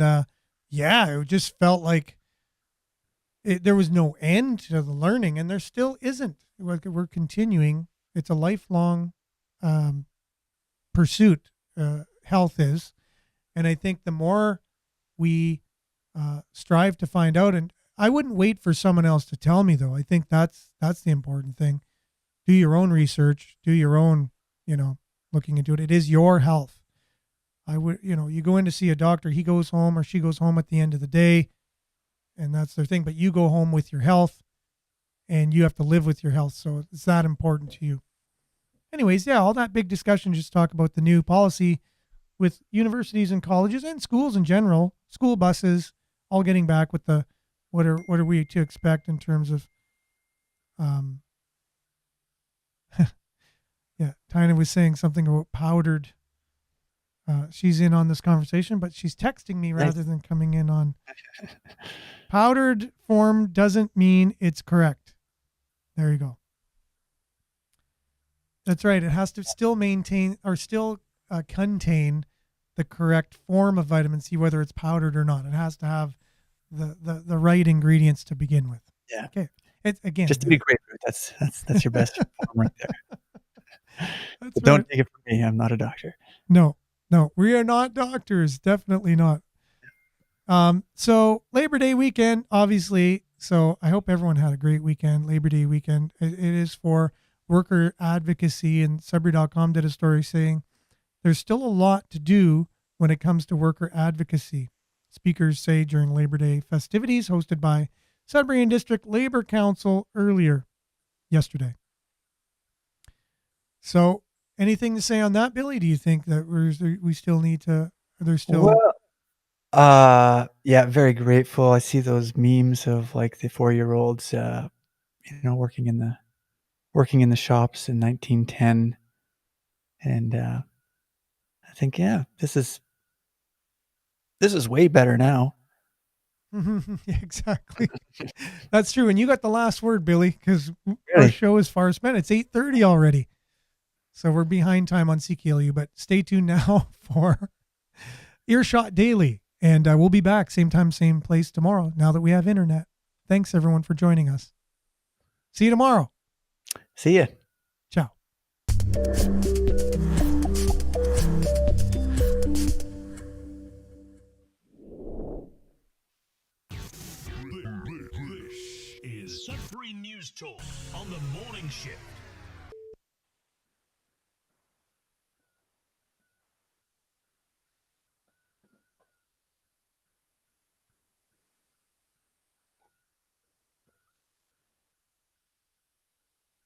yeah, it just felt like there was no end to the learning, and there still isn't. We're continuing. It's a lifelong um, pursuit. Health is, and I think the more we strive to find out, and I wouldn't wait for someone else to tell me, though. I think that's the important thing. Do your own research. Do your own, looking into it. It is your health. I would, you go in to see a doctor. He goes home or she goes home at the end of the day, and that's their thing. But you go home with your health, and you have to live with your health. So it's that important to you. Anyways, yeah, all that big discussion just talk about the new policy with universities and colleges and schools in general, school buses, all getting back with the what are we to expect in terms of yeah, Tina was saying something about powdered. She's in on this conversation, but she's texting me rather than coming in on. Powdered form doesn't mean it's correct. There you go. That's right. It has to still maintain or still contain the correct form of vitamin C, whether it's powdered or not. It has to have the right ingredients to begin with. Yeah. Okay. It's again Just to be grapefruit. That's your best form right there. That's But don't right. take it from me. I'm not a doctor. No, we are not doctors. Definitely not. So Labor Day weekend, obviously. So I hope everyone had a great weekend. Labor Day weekend. It is for worker advocacy, and Sudbury.com did a story saying there's still a lot to do when it comes to worker advocacy. Speakers say during Labor Day festivities hosted by Sudbury and District Labor Council yesterday. So anything to say on that, Billy? Do you think that we still need to, are there still... Yeah, very grateful. I see those memes of like the 4-year-olds, working in the shops in 1910, and I think, yeah, this is way better now. Yeah, exactly. That's true. And you got the last word, Billy, because our Really? show is far spent. It's 8:30 already. So we're behind time on CKLU, but stay tuned now for Earshot Daily. And we'll be back same time, same place tomorrow now that we have internet. Thanks, everyone, for joining us. See you tomorrow. See ya. Ciao. Free news talk on the morning shift.